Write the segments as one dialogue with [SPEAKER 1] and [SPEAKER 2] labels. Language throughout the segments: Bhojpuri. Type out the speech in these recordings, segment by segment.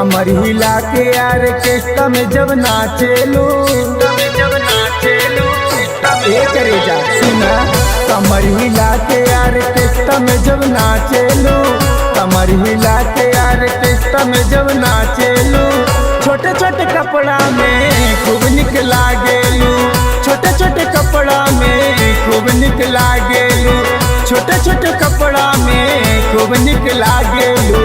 [SPEAKER 1] कमर हिला के ऑर्केस्ट्रा में जब नाचेलू करे जा सुना। कमर हिला के ऑर्केस्ट्रा में जब नाचेलू, कमर हिला के ऑर्केस्ट्रा में जब नाचेलू, छोटे छोटे कपड़ा में खूब निक लागेलू, छोटे छोटे कपड़ा में खूब निक लागेलू, छोटे छोटे कपड़ा में खूब निक लागेलू।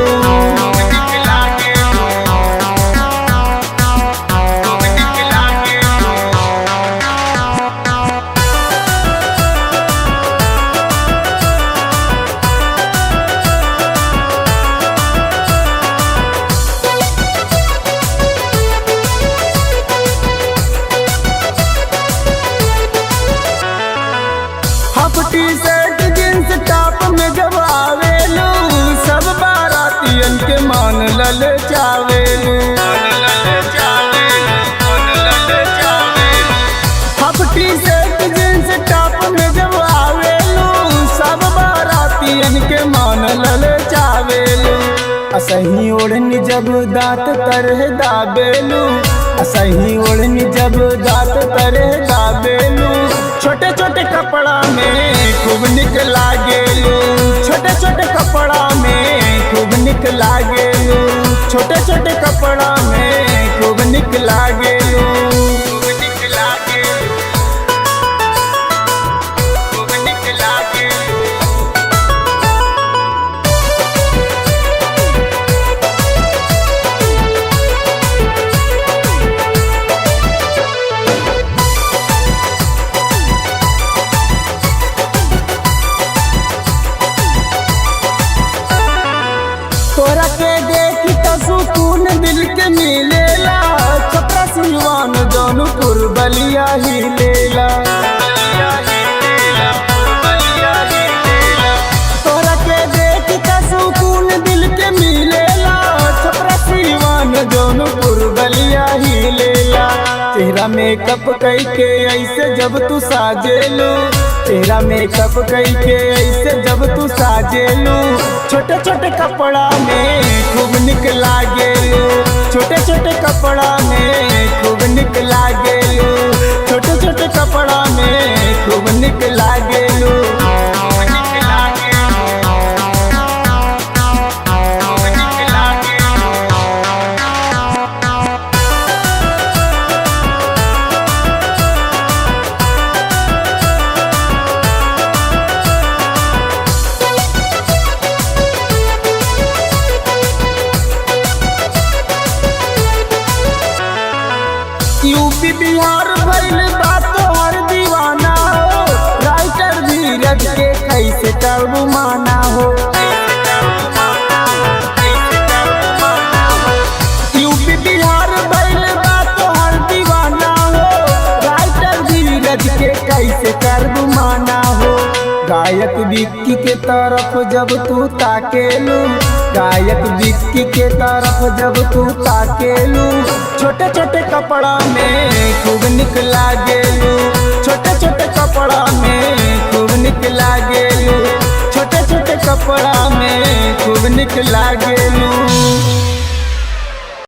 [SPEAKER 1] टी शर्ट जींस टॉप में जब आवेलू, सब बारातियन के मान ललचावेलू। Half T shirt jeans top में जब आवेलू, सब बारातियन के मान ललचावेलू। असही ओढ़नी जब दांत तरह दाबेलू, असही ओढ़नी जब दांत तरह दाबेलू, छोटे छोटे कपड़ा में खूब निक लागेलू, छोटे छोटे कपड़ा में खूब निक लागेलू, छोटे छोटे कपड़ा में खूब निक लागेलू। तोरा के देखी तो सुकून दिल के मिलेला, छपरा सिलवान जौनपुर बलिया ही लेला। तोरा के देखी तो सुकून दिल के मिलेला, छपरा सिलवान जौनपुर बलिया ही लेला। तेरा मेकअप कई के ऐसे जब तू साजेलू, तेरा मेकअप कई के ऐसे जब तू साजेलू, छोटे छोटे कपड़ा में खूब निक लागेलू, छोटे छोटे कपड़ा में खूब निक लागेलू, छोटे छोटे कपड़ा में खूब निक लागेलू। यूपी बिहार भइल बात हर दीवाना हो, राइटर धीरज के कैसे करबू माना हो। यूपी बिहार भइल बात हर दीवाना हो, राइटर धीरज के कैसे करबू माना हो। गायक विक्की के तरफ जब तू ताकेलू, गायक विक्की के तरफ जब तू ताकेलू, छोटे छोटे कपड़ा में खूब निक लागेलू, छोटे छोटे कपड़ा में खूब निक लागेलू, छोटे छोटे कपड़ा में खूब निक लागेलू।